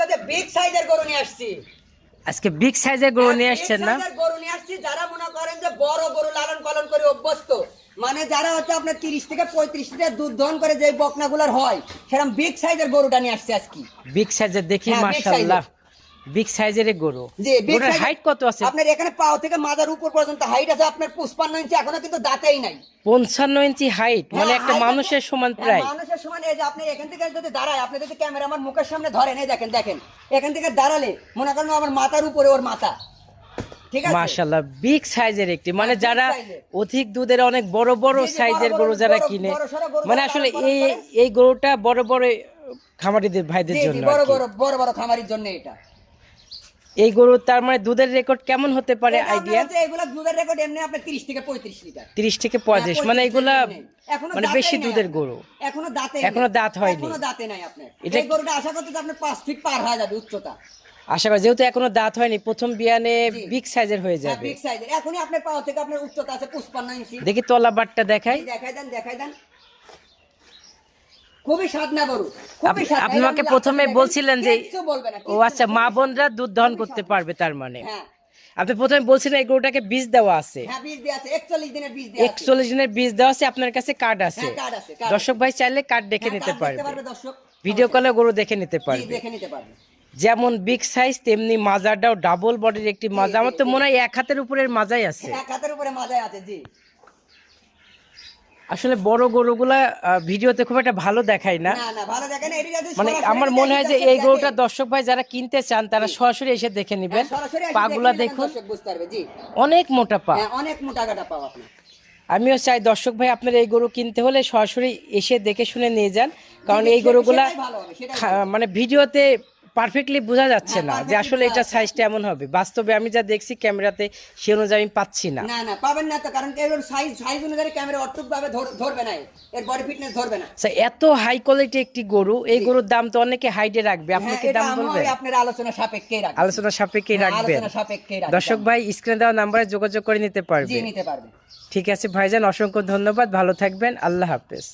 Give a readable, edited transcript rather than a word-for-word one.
সাথে বিগ সাইজের গরু নিয়ে আসছি। আজকে বিগ সাইজের গরু নিয়ে আসছেন না? গরু নিয়ে আসছি যারা মনে করেন যে বড় গরু লালন পালন করে অভ্যস্ত, মানে যারা হচ্ছে আপনার 30 থেকে 35 লিটার দুধ দহন করে যে বকনাগুলোর হয়, সেরকম বিগ সাইজের গরুটা নিয়ে আসছি আজকে। বিগ সাইজের দেখি, মাশাআল্লাহ বিগ সাইজের গরু। জি, বিগ সাইজের হাইট কত আছে আপনার? এখানে পাও থেকে মাথার উপর পর্যন্ত হাইট আছে আপনার 55 ইঞ্চি, এখনো কিন্তু দাঁতেই নাই। 55 ইঞ্চি হাইট, মানে একটা মানুষের সমান প্রায়। মানুষের সমান। এই যে আপনি এখান থেকে যদি দাঁড়ায়, আপনি যদি ক্যামেরা আমার মুখের সামনে ধরেন, এই দেখেন দেখেন, এখান থেকে দাঁড়ালে মনে করেন আমার মাথার উপরে ওর মাথা। ঠিক আছে, মাশাআল্লাহ বিগ সাইজের একটি, মানে যারা অধিক দুধের অনেক বড় বড় সাইজের গরু যারা কিনে, মানে আসলে এই গরুটা বড় বড় খামারিদের ভাইদের জন্য, বড় বড় খামারির জন্য এটা। এই গরু তার মানে দুধের রেকর্ড কেমন হতে পারে আইডিয়া? এগুলা দুধের রেকর্ড এমনি আপনার 30 থেকে 35 লিটার। 30 থেকে 35, মানে এগুলা মানে বেশি দুধের গরু। এখনো দাঁত হয়নি, এখনো দাঁতে নাই আপনার। এই গরুটা আশা করতে আপনার 5 ফিট পার হয়ে যাবে উচ্চতা। আশা করি যেহেতু এখনো দাঁত হয়নি, প্রথম বিয়ানে বিগ সাইজের হয়ে যাবে। বিগ সাইজের এখনই আপনার পাও থেকে আপনার উচ্চতা আছে 55 ইঞ্চি। দেখি তলা বাটটা দেখাই। দেখাই দেন। খুবই স্বাদনা গরু, খুবই স্বাদ। আপনি আমাকে প্রথমে বলছিলেন যে ও আচ্ছা মা বোনরা দুধ দহন করতে পারবে, তার মানে আপনি প্রথমে বলছিলেন এই গরুটাকে বীজ দেওয়া আছে। হ্যাঁ, বীজ দেওয়া আছে, 41 দিনের বীজ দেওয়া আছে। 41 দিনের বীজ দেওয়া আছে, আপনার কাছে কার্ড আছে। হ্যাঁ, কার্ড আছে। দর্শক ভাই চাইলে কার্ড দেখে নিতে পারবে, দর্শক ভিডিও কলে গরু দেখে নিতে জি, পারবে। দেখে নিতে পারবে। যেমন বিগ সাইজ তেমনি মাজাটাও ডাবল বডির একটি মাজা। আমার তো মনে হয় এক হাতের উপরের মাজাই আছে। এক হাতের উপরে মাজাই আছে। জি, আসলে বড় গরুগুলা ভিডিওতে খুব একটা ভালো দেখায় না। না ভালো দেখেন। মানে আমার মনে হয় যে এই গরুটা দর্শক ভাই যারা কিনতে চান তারা সরাসরি এসে দেখে নেবেন। পাগুলা দেখুন, বুঝতে পারবে। জি, অনেক মোটা পা। হ্যাঁ, অনেক মোটা কাটা পা আপনার। আমিও চাই দর্শক ভাই আপনার এই গরু কিনতে হলে সরাসরি এসে দেখে শুনে নিয়ে যান, কারণ এই গরুগুলা মানে ভিডিওতে পারফেক্টলি বোঝা যাচ্ছে না যে আসলে এটা সাইজটা এমন হবে। বাস্তবে আমি যা দেখছি ক্যামেরাতে সে অনুযায়ী আমি পাচ্ছি না। না পাবেন না তো, কারণ এর সাইজ অনুযায়ী ক্যামেরা অটুক ভাবে ধরবে না, এর বডি ফিটনেস ধরবে না। এত হাই কোয়ালিটি একটি গরু, এই গরুর দাম তো অনেকে হাইডে রাখবে, আপনি কি দাম বলবেন? আপনার আলোচনা সাপেক্ষেই রাখবেন। আলোচনা সাপেক্ষেই রাখবেন। দর্শক ভাই স্ক্রিনে দেওয়া নম্বরে যোগাযোগ করে নিতে পারবে। জি, নিতে পারবে। ঠিক আছে ভাইজান, অসংখ্য ধন্যবাদ, ভালো থাকবেন, আল্লাহ হাফেজ।